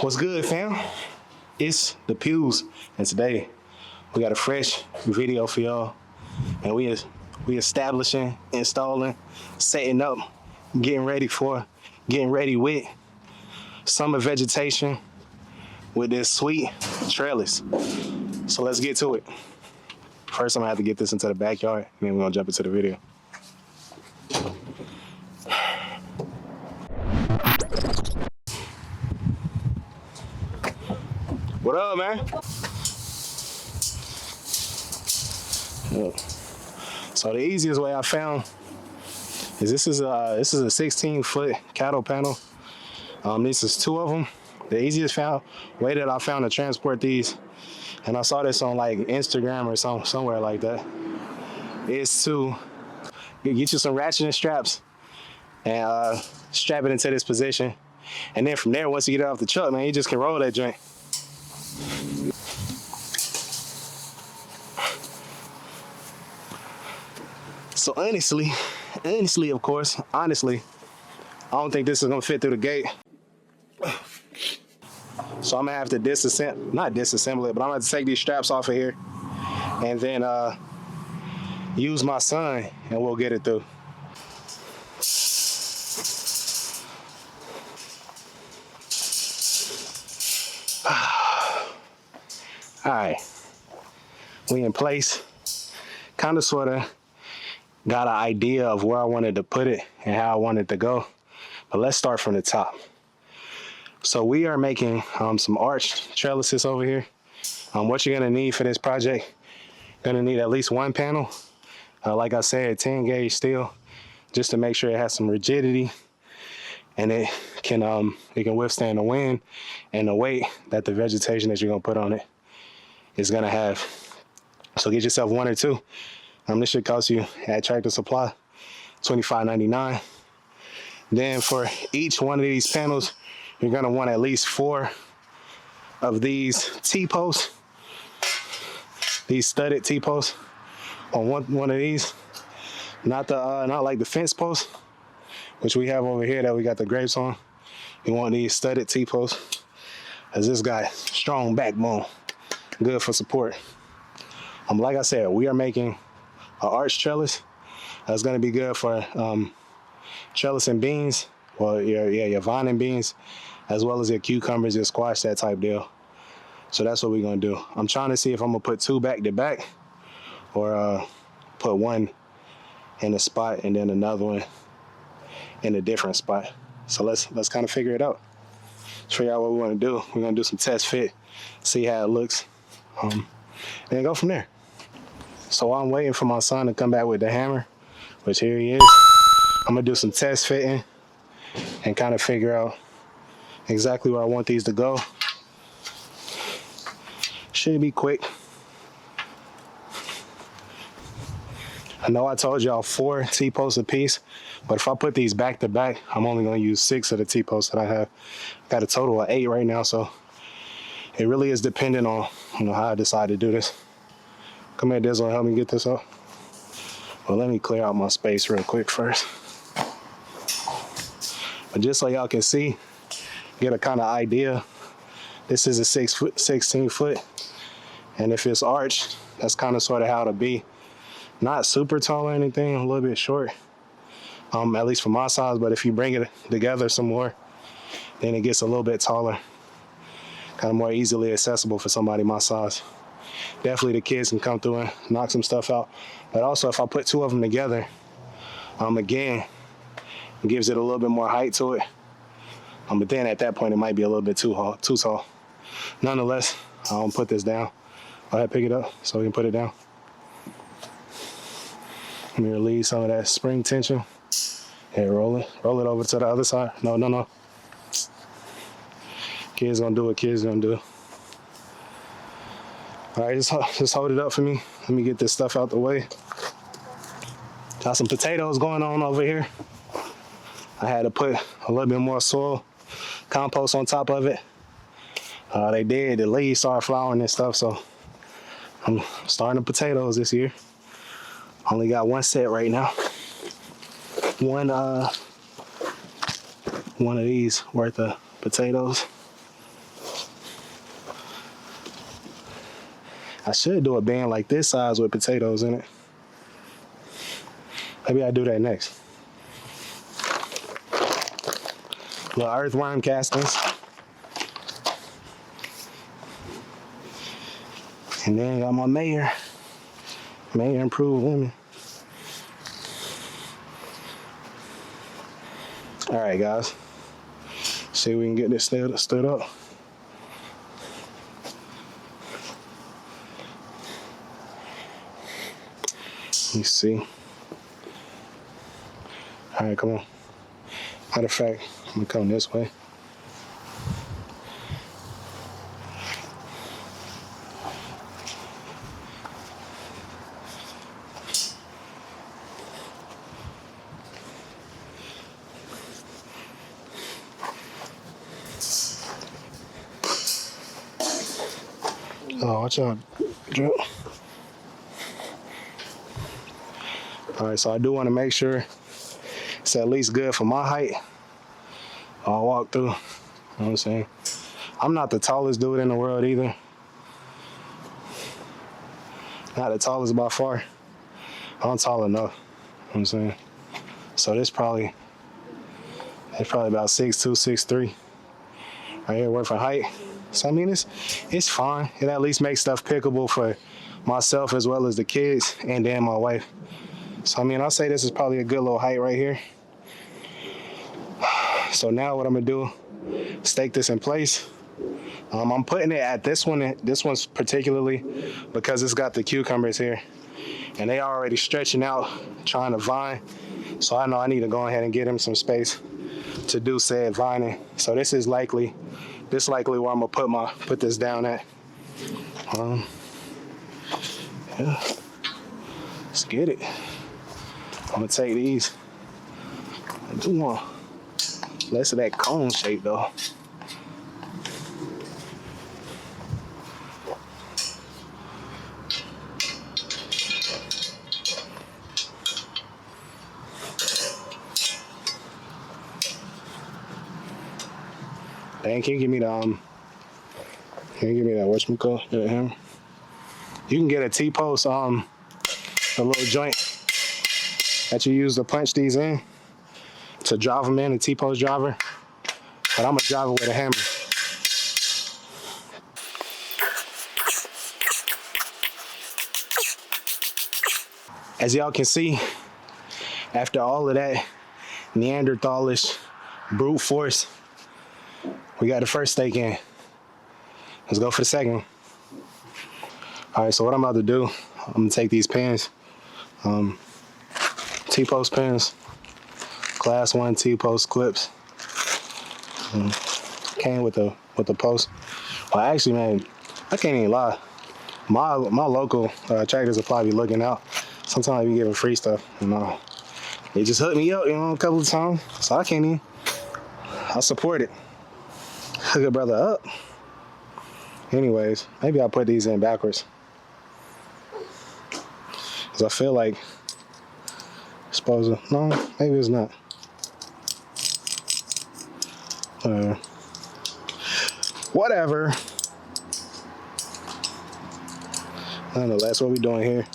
What's good, fam? It's the Pews, and today we got a fresh video for y'all, and we establishing, installing, setting up, getting ready with summer vegetation with this sweet trellis. So let's get to it. First, I'm gonna have to get this into the backyard, and then we're gonna jump into the video. What up, man? So the easiest way I found is this is a 16-foot cattle panel. This is 2 of them. The easiest way that I found to transport these, and I saw this on like Instagram or somewhere like that, is to get you some ratcheting straps and strap it into this position, and then from there, once you get it off the truck, man, you just can roll that joint. So honestly, of course, I don't think this is gonna fit through the gate. So I'm gonna have to not disassemble it, but I'm gonna have to take these straps off of here and then use my son and we'll get it through. All right, we in place, kind of, sort of, got an idea of where I wanted to put it and how I wanted to go, but let's start from the top. So we are making some arched trellises over here. What you're gonna need for this project, you're gonna need at least 1 panel. Like I said, 10 gauge steel, just to make sure it has some rigidity and it can withstand the wind and the weight that the vegetation that you're gonna put on it is gonna have. So get yourself 1 or 2. This should cost you at Tractor Supply $25.99. Then for each one of these panels, you're gonna want at least 4 of these T-posts, these studded T-posts on one of these. Not like the fence posts, which we have over here that we got the grapes on. You want these studded T-posts, as this guy, strong backbone, good for support. Like I said, we are making an arch trellis. That's gonna be good for trellis and beans. Well, your vine and beans, as well as your cucumbers, your squash, that type deal. So that's what we're gonna do. I'm trying to see if I'm gonna put 2 back to back, or put 1 in a spot and then another one in a different spot. So let's kind of figure it out. Show y'all what we want to do. We're gonna do some test fit, see how it looks, and then go from there. So while I'm waiting for my son to come back with the hammer, which here he is, I'm gonna do some test fitting and kind of figure out exactly where I want these to go. Should be quick. I know I told y'all 4 T-posts a piece, but if I put these back to back, I'm only gonna use 6 of the T-posts that I have. Got a total of 8 right now, so it really is dependent on how I decide to do this. Come here, Dizzle, help me get this up. Well, let me clear out my space real quick first. But just so y'all can see, get a kind of idea, this is a 16 foot, and if it's arched, that's kind of sort of how it'll be. Not super tall or anything, a little bit short, at least for my size, but if you bring it together some more, then it gets a little bit taller, kind of more easily accessible for somebody my size. Definitely the kids can come through and knock some stuff out. But also, if I put 2 of them together, again, it gives it a little bit more height to it. But then at that point, it might be a little bit too tall. Nonetheless, I'll put this down. Go ahead, pick it up so we can put it down. Let me relieve some of that spring tension. Hey, roll it over to the other side. No. Kids gonna do what kids gonna do. All right, just hold it up for me. Let me get this stuff out the way. Got some potatoes going on over here. I had to put a little bit more soil, compost on top of it. They did. The leaves started flowering and stuff, so I'm starting the potatoes this year. Only got 1 set right now. One of these worth of potatoes. I should do a bin like this size with potatoes in it. Maybe I do that next. Little earthworm castings. And then got my Mayor Improved Women. All right, guys. See if we can get this stood up. Let me see. All right, come on. Matter of fact, I'm gonna come this way. Oh, watch out, Drew. All right, so I do want to make sure it's at least good for my height. I'll walk through, you know what I'm saying? I'm not the tallest dude in the world either. Not the tallest by far. I'm tall enough, you know what I'm saying? So it's probably about 6'2", 6'3". Right here, worth for height. So I mean, it's fine. It at least makes stuff pickable for myself as well as the kids and then my wife. So I mean, I'll say this is probably a good little height right here. So now what I'm gonna do, stake this in place. I'm putting it at this one's particularly because it's got the cucumbers here. And they are already stretching out, trying to vine. So I know I need to go ahead and get him some space to do said vining. So this likely where I'm gonna put this down at. Yeah. Let's get it. I'm gonna take these. I do want less of that cone shape though. Dang, can you give me the whatchamacallit, the hammer? You can get a T-post, a little joint that you use to punch these in, to drive them in, a T-post driver. But I'm gonna drive it with a hammer. As y'all can see, after all of that Neanderthalish brute force, we got the first stake in. Let's go for the second one. All right, so what I'm about to do, I'm gonna take these pins, T-post pins, class 1 T-post clips. Came with the post. Well, actually, man, I can't even lie. My local tractor supply be looking out. Sometimes we giving free stuff, they just hooked me up, a couple of times. So I can't even. I support it. Hook a brother up. Anyways, maybe I'll put these in backwards. Cause I feel like no, maybe it's not. Whatever. Nonetheless, what we doing here?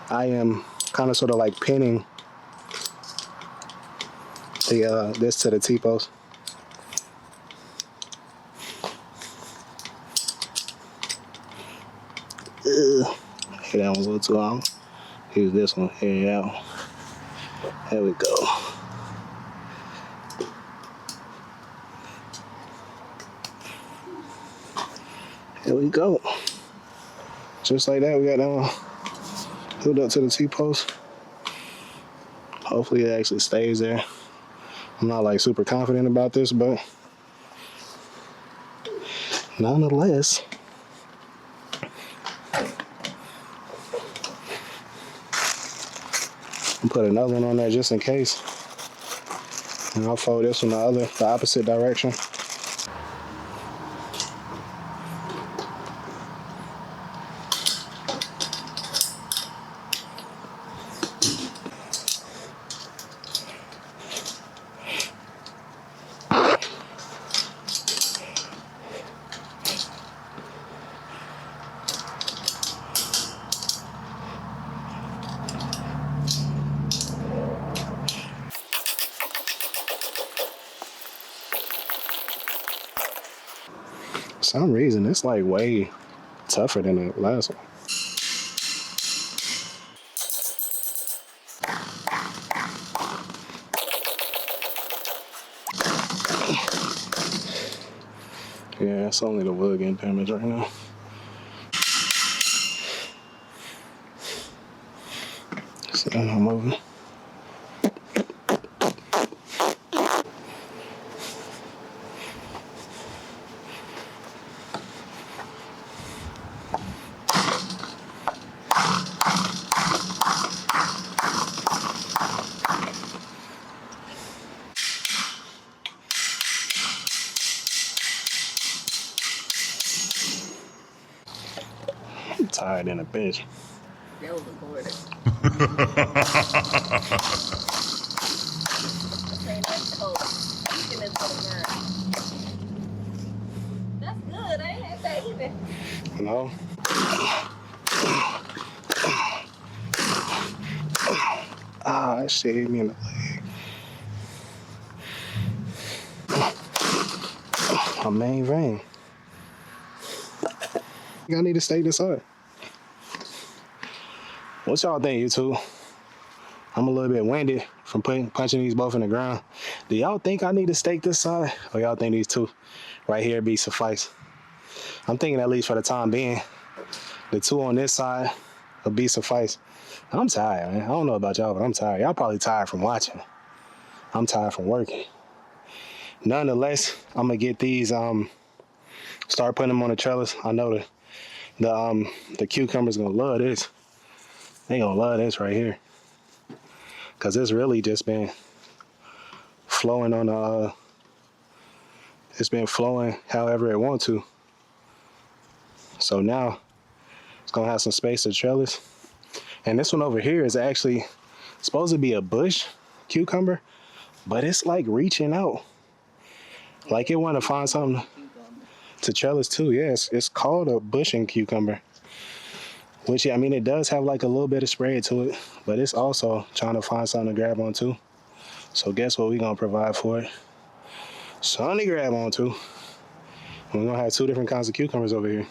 I am kind of sort of like pinning the this to the T-post. Hey, that one's a little too long. Use this one. Here, that one. There we go. There we go. Just like that, we got that one hooked up to the T-post. Hopefully it actually stays there. I'm not like super confident about this, but nonetheless. I'll put another one on there just in case. And I'll fold this one the opposite direction. some reason, it's like way tougher than the last one. Yeah, it's only the wood getting damaged right now. So I'm moving. I'm tired in a bitch. That was recorded. Okay, that's cold. You can for the That's good. I ain't had that either. No. Ah, that shit hit me in the leg. My main vein. I need to stay this up. What y'all think, YouTube? I'm a little bit winded from punching these both in the ground. Do y'all think I need to stake this side? Or y'all think these two right here be suffice? I'm thinking at least for the time being, the two on this side will be suffice. I'm tired, man. I don't know about y'all, but I'm tired. Y'all probably tired from watching. I'm tired from working. Nonetheless, I'm gonna get these, start putting them on the trellis. I know the cucumbers gonna love this. They gonna love this right here. Cause it's really just been flowing on the, it's been flowing however it wants to. So now it's gonna have some space to trellis. And this one over here is actually supposed to be a bush cucumber, but it's like reaching out. Like it want to find something to trellis too. Yes, it's called a bushing cucumber. Which, I mean, it does have like a little bit of spread to it, but it's also trying to find something to grab onto. So guess what we're gonna provide for it? Something to grab onto. We're gonna have two different kinds of cucumbers over here.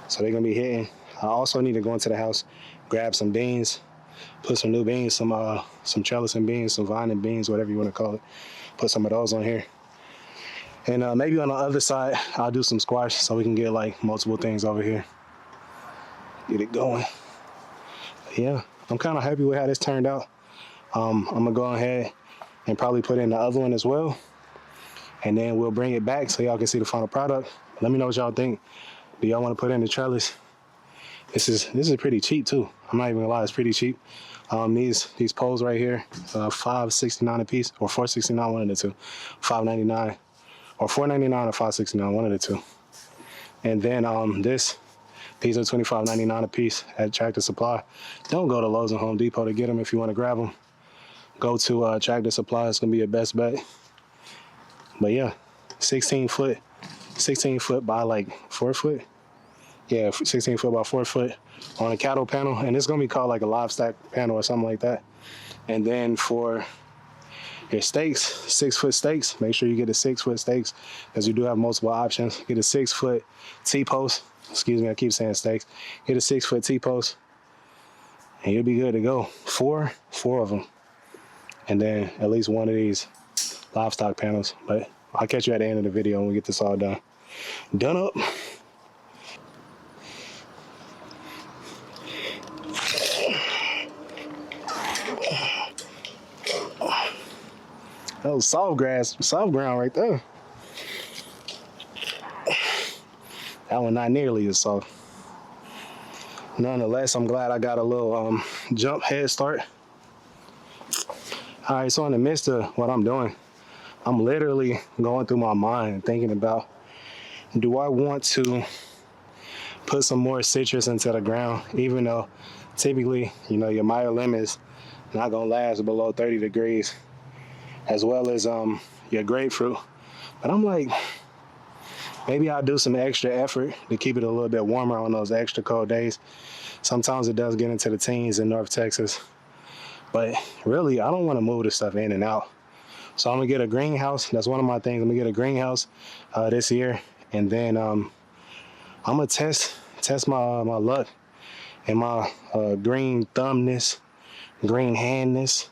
So they're gonna be hitting. I also need to go into the house, grab some beans, put some new beans, some trellis and beans, some vine and beans, whatever you wanna call it. Put some of those on here. And maybe on the other side, I'll do some squash so we can get like multiple things over here. Get it going. Yeah, I'm kind of happy with how this turned out. I'm gonna go ahead and probably put in the other one as well. And then we'll bring it back so y'all can see the final product. Let me know what y'all think. Do y'all want to put in the trellis? This is pretty cheap too. I'm not even gonna lie, it's pretty cheap. These poles right here, $5.69 a piece, or $4.69, one of the two. $5.99 or $4.99 or $5.69, one of the two. And then these are $25.99 a piece at Tractor Supply. Don't go to Lowe's and Home Depot to get them if you want to grab them. Go to Tractor Supply. It's gonna be your best bet. But yeah, 16 foot by like 4 foot. Yeah, 16 foot by 4 foot on a cattle panel, and it's gonna be called like a livestock panel or something like that. And then for your stakes, 6 foot stakes, make sure you get a 6 foot stakes, because you do have multiple options. Get a 6 foot T-post. Excuse me, I keep saying stakes. Get a 6 foot T-post, and you'll be good to go. Four of them, and then at least one of these livestock panels. But I'll catch you at the end of the video when we get this all done. Done up. That was soft ground right there. That one not nearly as soft. Nonetheless, I'm glad I got a little jump head start. All right, so in the midst of what I'm doing, I'm literally going through my mind thinking about, do I want to put some more citrus into the ground, even though typically, you know, your Meyer lemon is not gonna last below 30 degrees, as well as your grapefruit. But I'm like, maybe I'll do some extra effort to keep it a little bit warmer on those extra cold days. Sometimes it does get into the teens in North Texas. But really, I don't want to move this stuff in and out. So I'm gonna get a greenhouse. That's one of my things. I'm gonna get a greenhouse this year. And then I'm gonna test my luck and my green thumbness, green handiness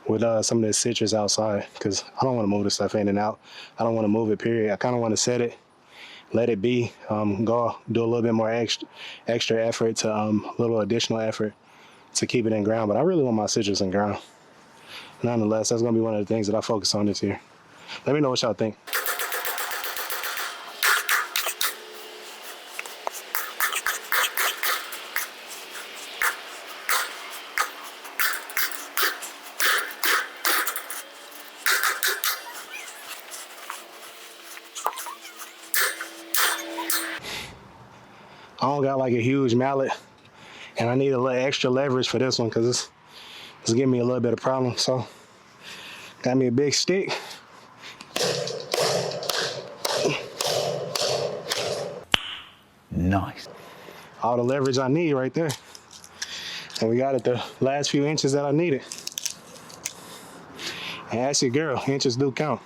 with some of this citrus outside, because I don't want to move the stuff in and out. I don't want to move it, period. I kind of want to set it, let it be, go do a little bit more extra effort to little additional effort to keep it in ground. But I really want my citrus in ground. Nonetheless, that's gonna be one of the things that I focus on this year. Let me know what y'all think. I don't got like a huge mallet, and I need a little extra leverage for this one because it's giving me a little bit of problem. So got me a big stick. Nice. All the leverage I need right there. And we got it the last few inches that I needed. And ask your girl, inches do count.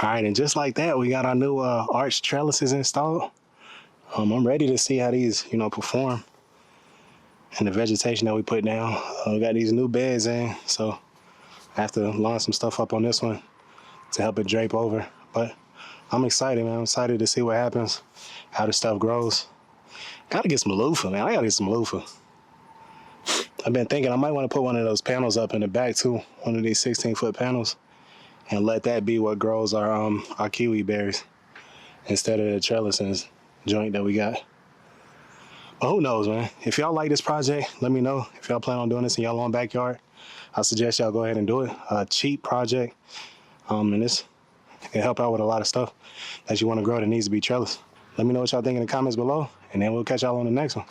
All right, and just like that, we got our new arch trellises installed. I'm ready to see how these, perform. And the vegetation that we put down. We got these new beds in, so I have to line some stuff up on this one to help it drape over. But I'm excited, man. I'm excited to see what happens, how the stuff grows. Gotta get some loofah, man. I gotta get some loofah. I've been thinking I might want to put one of those panels up in the back too, one of these 16-foot panels, and let that be what grows our kiwi berries instead of the trellises joint that we got. But who knows, man? If y'all like this project, let me know. If y'all plan on doing this in y'all own backyard, I suggest y'all go ahead and do it. A cheap project, and this can help out with a lot of stuff that you want to grow that needs to be trellis. Let me know what y'all think in the comments below, and then we'll catch y'all on the next one.